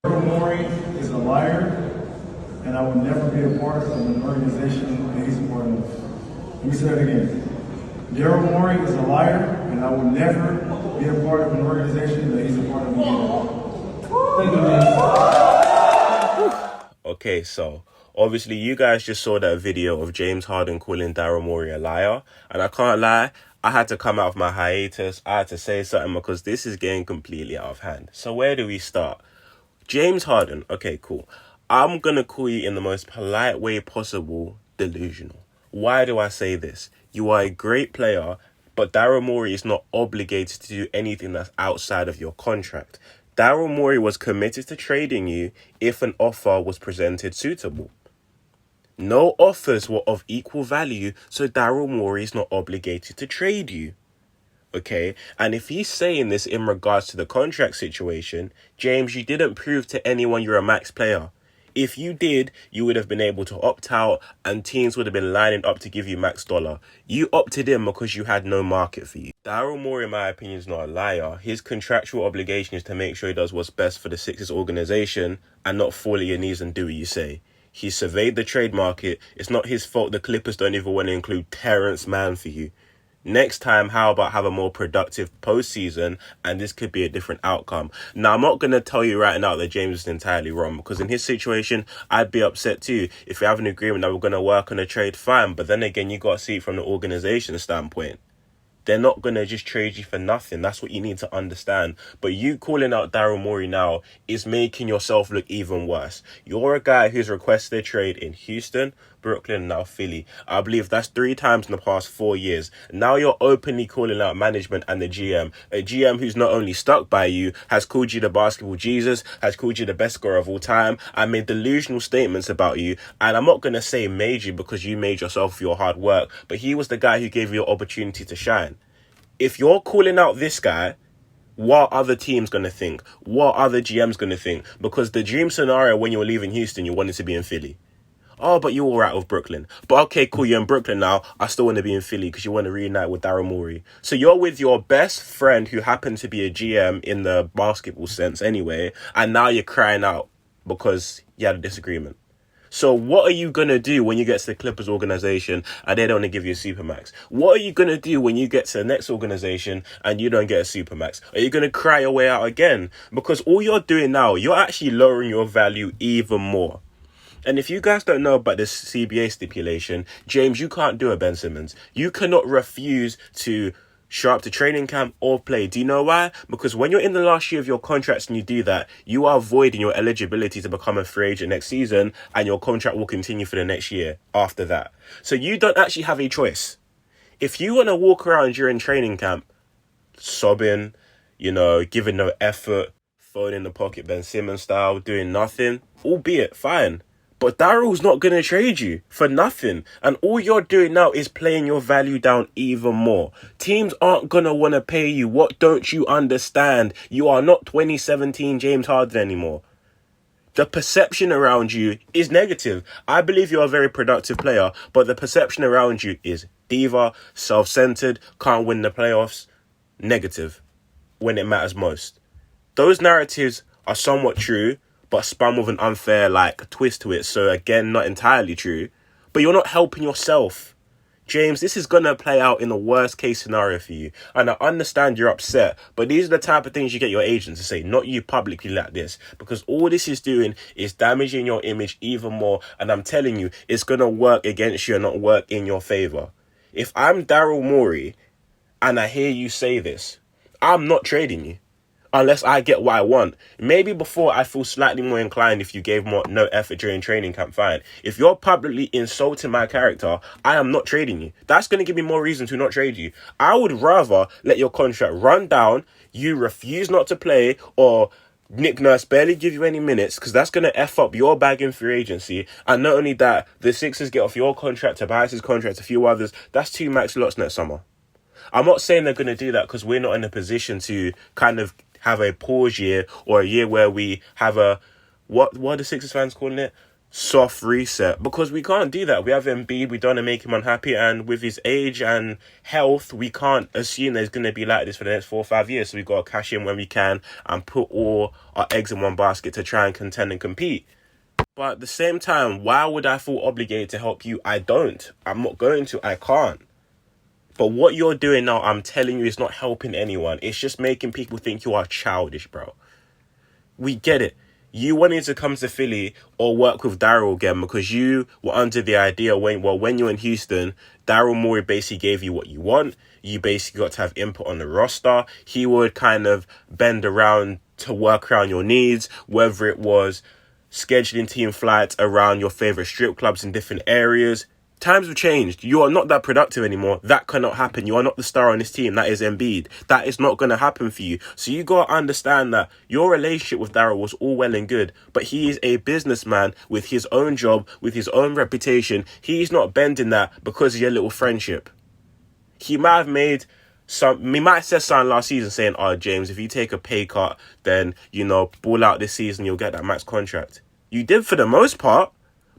Maury is a liar, and I would never be a part of an organization that he's a part of. Let me say that again. Daryl Morey is a liar, and I would never be a part of an organization that he's a part of again. Thank you, man. Okay, so obviously you guys just saw that video of James Harden calling Daryl Morey a liar, and I can't lie, I had to come out of my hiatus. I had to say something because this is getting completely out of hand. So where do we start? James Harden, okay, cool. I'm going to call you in the most polite way possible delusional. Why do I say this? You are a great player, but Daryl Morey is not obligated to do anything that's outside of your contract. Daryl Morey was committed to trading you if an offer was presented suitable. No offers were of equal value, so Daryl Morey is not obligated to trade you. Okay, and if he's saying this in regards to the contract situation, James, you didn't prove to anyone you're a max player. If you did, you would have been able to opt out and teams would have been lining up to give you max dollar. You opted in because you had no market for you. Daryl Morey, in my opinion, is not a liar. His contractual obligation is to make sure he does what's best for the Sixers organization and not fall at your knees and do what you say. He surveyed the trade market. It's not his fault the Clippers don't even want to include Terrence Mann for you. Next time, how about have a more productive postseason and this could be a different outcome. Now, I'm not going to tell you right now that James is entirely wrong because in his situation, I'd be upset too. If we have an agreement that we're going to work on a trade, fine. But then again, you got to see it from the organization standpoint. They're not going to just trade you for nothing. That's what you need to understand. But you calling out Daryl Morey now is making yourself look even worse. You're a guy who's requested a trade in Houston, Brooklyn, and now Philly. I believe that's 3 times in the past 4 years. Now you're openly calling out management and the GM. A GM who's not only stuck by you, has called you the basketball Jesus, has called you the best scorer of all time, and made delusional statements about you. And I'm not going to say made you because you made yourself for your hard work, but he was the guy who gave you an opportunity to shine. If you're calling out this guy, what are other teams going to think? What are other GMs going to think? Because the dream scenario when you were leaving Houston, you wanted to be in Philly. Oh, but you're all right with Brooklyn. But okay, cool, you're in Brooklyn now. I still want to be in Philly because you want to reunite with Daryl Morey. So you're with your best friend who happened to be a GM in the basketball sense anyway, and now you're crying out because you had a disagreement. So what are you going to do when you get to the Clippers organization and they don't want to give you a Supermax? What are you going to do when you get to the next organization and you don't get a Supermax? Are you going to cry your way out again? Because all you're doing now, you're actually lowering your value even more. And if you guys don't know about this CBA stipulation, James, you can't do a Ben Simmons. You cannot refuse to show up to training camp or play. Do you know why? Because when you're in the last year of your contracts and you do that, you are voiding your eligibility to become a free agent next season and your contract will continue for the next year after that. So you don't actually have a choice. If you want to walk around during training camp, sobbing, giving no effort, phone in the pocket Ben Simmons style, doing nothing, albeit fine. But Daryl's not going to trade you for nothing. And all you're doing now is playing your value down even more. Teams aren't going to want to pay you. What don't you understand? You are not 2017 James Harden anymore. The perception around you is negative. I believe you're a very productive player, but the perception around you is diva, self-centered, can't win the playoffs, negative when it matters most. Those narratives are somewhat true, but spun with an unfair twist to it. So again, not entirely true, but you're not helping yourself. James, this is going to play out in the worst case scenario for you. And I understand you're upset, but these are the type of things you get your agent to say, not you publicly like this, because all this is doing is damaging your image even more. And I'm telling you, it's going to work against you and not work in your favor. If I'm Daryl Morey and I hear you say this, I'm not trading you. Unless I get what I want. Maybe before I feel slightly more inclined if you gave no effort during training camp, fine. If you're publicly insulting my character, I am not trading you. That's going to give me more reason to not trade you. I would rather let your contract run down, you refuse not to play, or Nick Nurse barely give you any minutes, because that's going to F up your bag in free agency. And not only that, the Sixers get off your contract, Tobias' contract, a few others. That's 2 max lots next summer. I'm not saying they're going to do that because we're not in a position to kind of have a pause year or a year where we have what are the Sixers fans calling it? soft reset, because we can't do that. We have Embiid, we don't want to make him unhappy, and with his age and health, we can't assume there's going to be like this for the next 4 or 5 years. So we've got to cash in when we can and put all our eggs in one basket to try and contend and compete. But at the same time, why would I feel obligated to help you? I don't. I'm not going to. I can't. But what you're doing now, I'm telling you, is not helping anyone. It's just making people think you are childish, bro. We get it. You wanted to come to Philly or work with Daryl again because you were under the idea when you were in Houston, Daryl Morey basically gave you what you want. You basically got to have input on the roster. He would kind of bend around to work around your needs, whether it was scheduling team flights around your favorite strip clubs in different areas. Times have changed. You are not that productive anymore. That cannot happen. You are not the star on this team. That is Embiid. That is not going to happen for you. So you got to understand that your relationship with Daryl was all well and good, but he is a businessman with his own job, with his own reputation. He's not bending that because of your little friendship. He might have said something last season saying, "Oh, James, if you take a pay cut, then, ball out this season, you'll get that max contract." You did for the most part.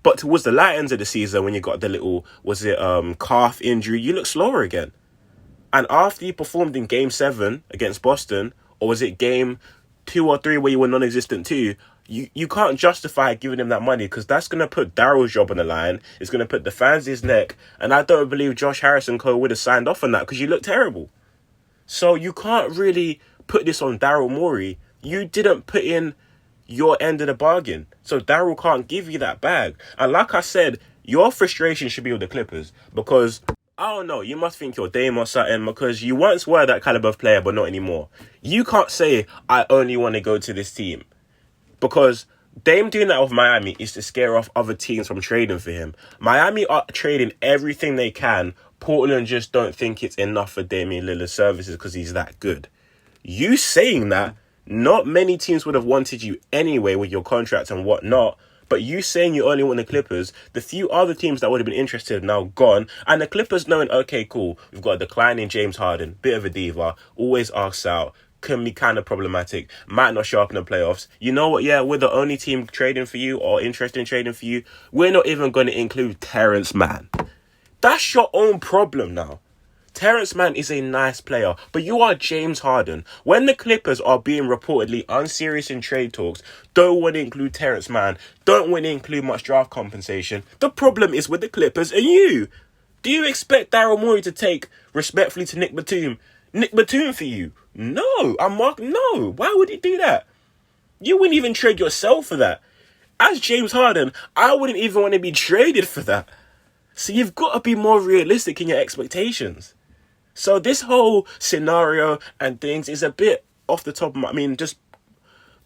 But towards the latter end of the season, when you got the little, calf injury, you look slower again. And after you performed in Game 7 against Boston, or was it Game 2 or 3 where you were non-existent too, you can't justify giving him that money because that's going to put Daryl's job on the line. It's going to put the fans' his neck. And I don't believe Josh Harrison Co. would have signed off on that because you look terrible. So you can't really put this on Daryl Morey. You didn't put in your end of the bargain. So Daryl can't give you that bag. And like I said, your frustration should be with the Clippers because, I don't know, you must think you're Dame or something because you once were that caliber of player, but not anymore. You can't say, I only want to go to this team. Because Dame doing that with Miami is to scare off other teams from trading for him. Miami are trading everything they can. Portland just don't think it's enough for Damian Lillard's services because he's that good. You saying that, not many teams would have wanted you anyway with your contract and whatnot. But you saying you only want the Clippers, the few other teams that would have been interested are now gone. And the Clippers knowing, okay, cool, we've got a decline in James Harden, bit of a diva, always asks out, can be kind of problematic, might not show up in the playoffs. You know what? Yeah, we're the only team trading for you or interested in trading for you. We're not even going to include Terrence Mann. That's your own problem now. Terrence Mann is a nice player, but you are James Harden. When the Clippers are being reportedly unserious in trade talks, don't want to include Terrence Mann, don't want to include much draft compensation. The problem is with the Clippers and you. Do you expect Daryl Morey to take, respectfully to Nick Batum for you? No, no. Why would he do that? You wouldn't even trade yourself for that. As James Harden, I wouldn't even want to be traded for that. So you've got to be more realistic in your expectations. So this whole scenario and things is a bit off the top of just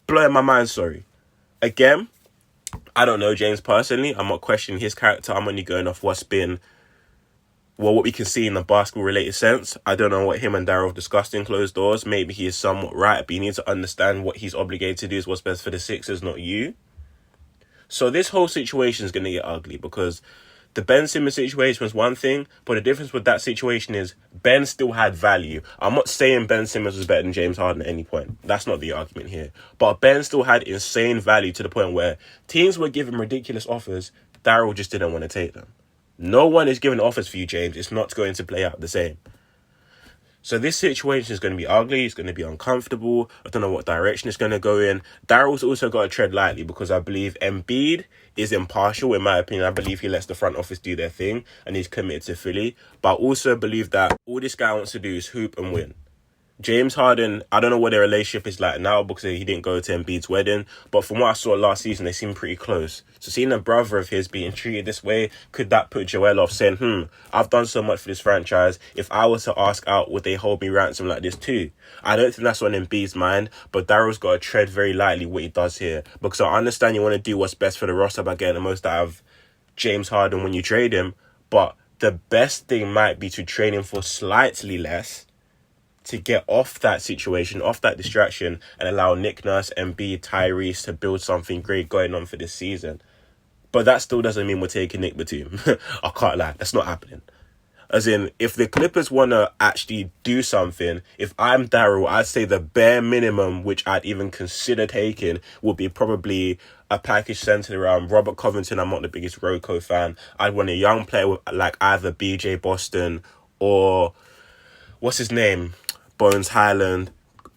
blowing my mind, sorry. Again, I don't know James personally. I'm not questioning his character. I'm only going off what we can see in the basketball-related sense. I don't know what him and Daryl have discussed in closed doors. Maybe he is somewhat right, but you need to understand what he's obligated to do is what's best for the Sixers, not you. So this whole situation is going to get ugly because the Ben Simmons situation was one thing, but the difference with that situation is Ben still had value. I'm not saying Ben Simmons was better than James Harden at any point. That's not the argument here. But Ben still had insane value to the point where teams were giving ridiculous offers. Daryl just didn't want to take them. No one is giving offers for you, James. It's not going to play out the same. So this situation is going to be ugly. It's going to be uncomfortable. I don't know what direction it's going to go in. Daryl's also got to tread lightly because I believe Embiid is impartial, in my opinion. I believe he lets the front office do their thing and he's committed to Philly. But I also believe that all this guy wants to do is hoop and win. James Harden, I don't know what their relationship is like now because he didn't go to Embiid's wedding. But from what I saw last season, they seem pretty close. So seeing a brother of his being treated this way, could that put Joel off saying, I've done so much for this franchise. If I was to ask out, would they hold me ransom like this too? I don't think that's on Embiid's mind. But Daryl's got to tread very lightly what he does here. Because I understand you want to do what's best for the roster by getting the most out of James Harden when you trade him. But the best thing might be to trade him for slightly less to get off that situation, off that distraction, and allow Nick Nurse, Embiid, Tyrese to build something great going on for this season. But that still doesn't mean we're taking Nick Batum. I can't lie. That's not happening. As in, if the Clippers want to actually do something, if I'm Daryl, I'd say the bare minimum, which I'd even consider taking, would be probably a package centered around Robert Covington. I'm not the biggest Rocco fan. I'd want a young player with like either BJ Boston or what's his name, Bones Highland,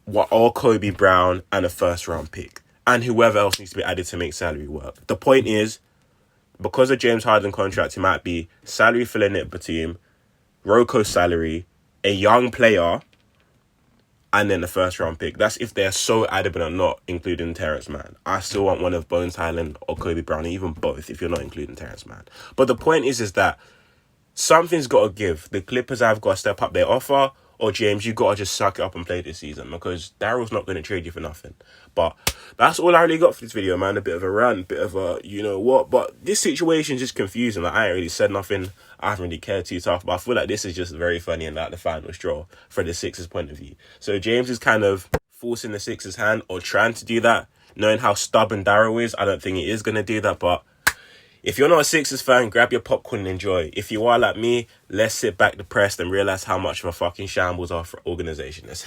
or Kobe Brown, and a first round pick. And whoever else needs to be added to make salary work. The point is, because of James Harden contract, it might be salary filling it between Rocco's salary, a young player, and then the first round pick. That's if they're so adamant or not including Terrence Mann. I still want one of Bones Highland or Kobe Brown, even both, if you're not including Terrence Mann. But the point is that something's got to give. The Clippers have got to step up their offer, or James, you got to just suck it up and play this season, because Daryl's not going to trade you for nothing. But that's all I really got for this video, man. A bit of a rant, bit of a you know what. But this situation is just confusing. Like, I ain't really said nothing. I haven't really cared too tough. But I feel like this is just very funny and like the final straw for the Sixers' point of view. So James is kind of forcing the Sixers' hand, or trying to do that. Knowing how stubborn Daryl is, I don't think he is going to do that. But if you're not a Sixers fan, grab your popcorn and enjoy. If you are like me, let's sit back depressed and realise how much of a fucking shambles our organisation is.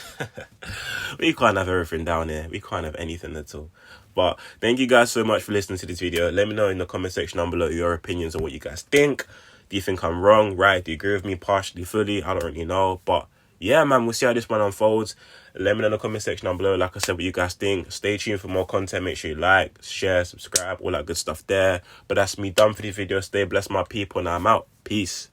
We can't have everything down here. We can't have anything at all. But thank you guys so much for listening to this video. Let me know in the comment section down below your opinions on what you guys think. Do you think I'm wrong, right? Do you agree with me partially, fully? I don't really know. But yeah, man, we'll see how this one unfolds. Let me know in the comment section down below, like I said, what you guys think. Stay tuned for more content. Make sure you like, share, subscribe, all that good stuff there. But that's me done for this video. Stay blessed, my people, and I'm out. Peace.